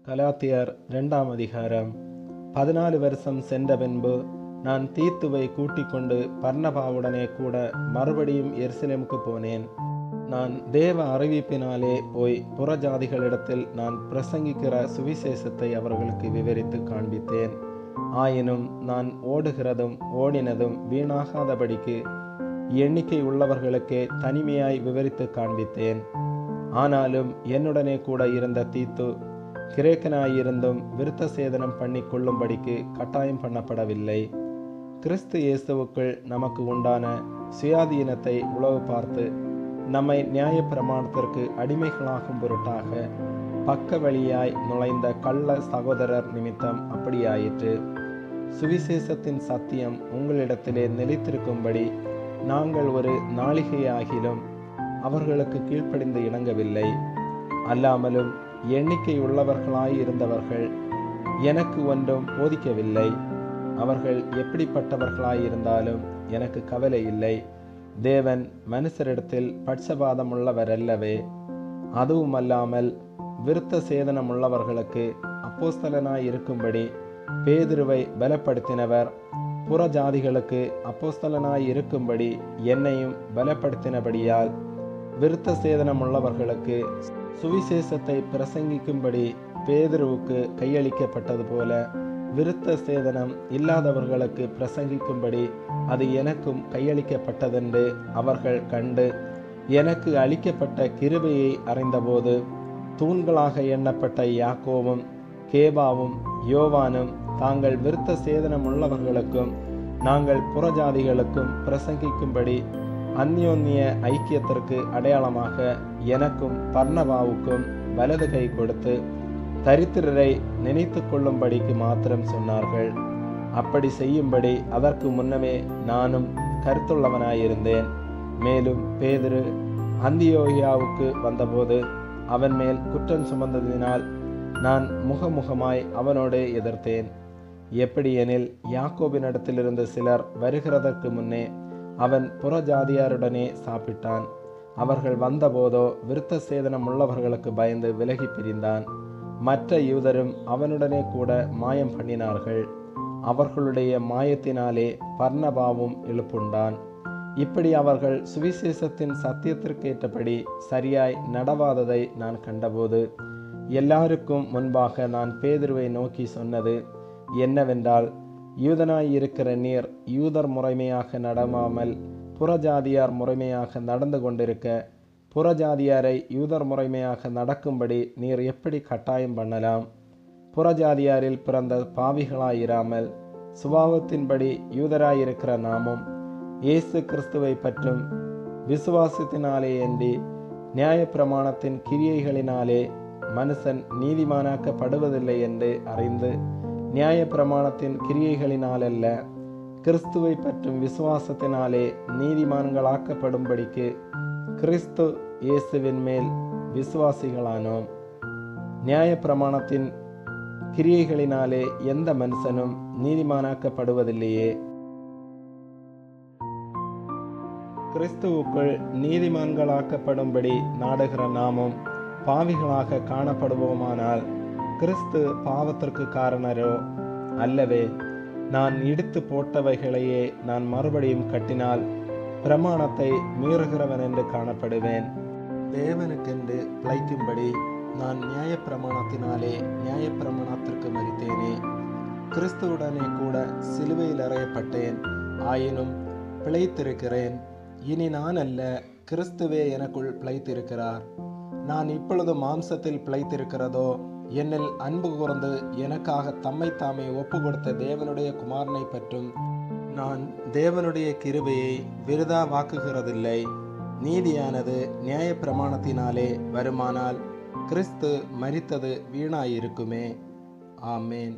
கலாத்தியர் 2ஆம் அதிகாரம். 14 வருஷம் சென்ற பின்பு நான் தீத்துவை கூட்டிக் கொண்டு பர்னபாவுடனே கூட மறுபடியும் எருசலேமுக்கு போனேன். நான் தேவ அறிவிப்பினாலே போய் புறஜாதிகளிடத்தில் நான் பிரசங்கிக்கிற சுவிசேஷத்தை அவர்களுக்கு விவரித்து காண்பித்தேன். ஆயினும் நான் ஓடுகிறதும் ஓடினதும் வீணாகாதபடிக்கு எண்ணிக்கை உள்ளவர்களுக்கே தனிமையாய் விவரித்து காண்பித்தேன். ஆனாலும் என்னுடனே கூட இருந்த தீத்து கிரேக்கனாயிருந்தும் விருத்த சேதனம் பண்ணி கொள்ளும்படிக்கு கட்டாயம் பண்ணப்படவில்லை. கிறிஸ்து இயேசுவுக்குள் நமக்கு உண்டான சுயாதீனத்தை உளவு பார்த்து நம்மை நியாயப்பிரமாணத்திற்கு அடிமைகளாகும் பொருட்டாக பக்க வழியாய் நுழைந்த கள்ள சகோதரர் நிமித்தம் அப்படியாயிற்று. சுவிசேஷத்தின் சத்தியம் உங்களிடத்திலே நிலைத்திருக்கும்படி நாங்கள் ஒரு நாளிகையாகிலும் அவர்களுக்கு கீழ்ப்படிந்து இணங்கவில்லை. அல்லாமலும் எண்ணிக்கை உள்ளவர்களாய் இருந்தவர்கள் எனக்கு ஒன்றும் போதிக்கவில்லை. அவர்கள் எப்படிப்பட்டவர்களாயிருந்தாலும் எனக்கு கவலை இல்லை. தேவன் மனுஷரிடத்தில் பட்சபாதம் உள்ளவரல்லவே. அதுவுமல்லாமல் விருத்த சேதனம் உள்ளவர்களுக்கு அப்போஸ்தலனாய் இருக்கும்படி பேதுருவை பலப்படுத்தினவர் புறஜாதிகளுக்கு அப்போஸ்தலனாய் இருக்கும்படி என்னையும் பலப்படுத்தினபடியால் விருத்த சேதனம் உள்ளவர்களுக்கு சுவிசேஷத்தை பிரசங்கிக்கும்படி பேதுருவுக்கு கையளிக்கப்பட்டது போல விருத்த சேதனம் இல்லாதவர்களுக்கு பிரசங்கிக்கும்படி அது எனக்கும் கையளிக்கப்பட்டதென்று அவர்கள் கண்டு எனக்கு அளிக்கப்பட்ட கிருபையை அறிந்தபோது தூண்களாக எண்ணப்பட்ட யாக்கோவும் கேபாவும் யோவானும் தாங்கள் விருத்த சேதனம் உள்ளவர்களுக்கும் நாங்கள் புறஜாதிகளுக்கும் பிரசங்கிக்கும்படி அந்யோன்ய ஐக்கியத்திற்கு அடையாளமாக எனக்கும் பர்னபாவுக்கும் வலது கை கொடுத்து தரித்திரரை நினைத்து கொள்ளும்படிக்கு மாத்திரம் சொன்னார்கள். அப்படி செய்யும்படி அதற்கு முன்னமே நானும் கருத்துள்ளவனாயிருந்தேன். மேலும் பேதுரு அந்தியோகியாவுக்கு வந்தபோது அவன் மேல் குற்றம் சுமந்ததினால் நான் முகமுகமாய் அவனோடு எதிர்த்தேன். எப்படியெனில் யாக்கோபினிடத்திலிருந்து சிலர் வருகிறதற்கு முன்னே அவன் புறஜாதியாருடனே சாப்பிட்டான். அவர்கள் வந்தபோதோ விருத்த சேதனம் உள்ளவர்களுக்கு பயந்து விலகி பிரிந்தான். மற்ற யூதரும் அவனுடனே கூட மாயம் பண்ணினார்கள். அவர்களுடைய மாயத்தினாலே பர்னபாவும் இழுப்புண்டான். இப்படி அவர்கள் சுவிசேஷத்தின் சத்தியத்திற்கேற்றபடி சரியாய் நடவாததை நான் கண்டபோது எல்லாருக்கும் முன்பாக நான் பேதுருவை நோக்கி சொன்னது என்னவென்றால், யூதனாயிருக்கிற நீர் யூதர் முறைமையாக நடவாமல் புறஜாதியார் முறைமையாக நடந்து கொண்டிருக்க புறஜாதியாரை யூதர் முறைமையாக நடக்கும்படி நீர் எப்படி கட்டாயம் பண்ணலாம்? புறஜாதியாரில் பிறந்த பாவிகளாயிராமல் சுபாவத்தின்படி யூதராயிருக்கிற நாமும் இயேசு கிறிஸ்துவை பற்றும் விசுவாசத்தினாலே அன்றி நியாயப்பிரமாணத்தின் கிரியைகளினாலே மனுஷன் நீதிமானாக்கப்படுவதில்லை என்று அறிந்து நியாயப்பிரமாணத்தின் கிரியைகளினாலல்ல கிறிஸ்துவை பற்றும் விசுவாசத்தினாலே நீதிமான்களாக்கப்படும்படிக்கு கிறிஸ்து இயேசுவின் மேல் விசுவாசிகளானோம். நியாயப்பிரமாணத்தின் கிரியைகளினாலே எந்த மனுஷனும் நீதிமானாக்கப்படுவதில்லையே. கிறிஸ்துவுக்குள் நீதிமான்களாக்கப்படும்படி நாடுகிற நாமும் பாவிகளாக காணப்படுவோமானால் கிறிஸ்து பாவத்திற்கு காரணரோ? அல்லவே. நான் இடித்து போட்டவைகளையே நான் மறுபடியும் கட்டினால் பிரமாணத்தை மீறுகிறவன் என்று காணப்படுவேன். தேவனுக்கென்று பிழைக்கும்படி நான் நியாயப்பிரமாணத்தினாலே நியாயப்பிரமாணத்திற்கு மரித்தேனே. கிறிஸ்துவுடனே கூட சிலுவையில் அறையப்பட்டேன். ஆயினும் பிழைத்திருக்கிறேன். இனி நான் அல்ல, கிறிஸ்துவே எனக்குள் பிழைத்திருக்கிறார். நான் இப்பொழுது மாம்சத்தில் பிழைத்திருக்கிறதோ என்னில் அன்பு கூர்ந்து எனக்காக தம்மை தாமே ஒப்பு கொடுத்த தேவனுடைய குமாரனை பற்றும் நான் தேவனுடைய கிருபையை விருதாவாக்குகிறதில்லை. நீதியானது நியாயப்பிரமாணத்தினாலே வருமானால் கிறிஸ்து மரித்தது வீணாயிருக்குமே. ஆமேன்.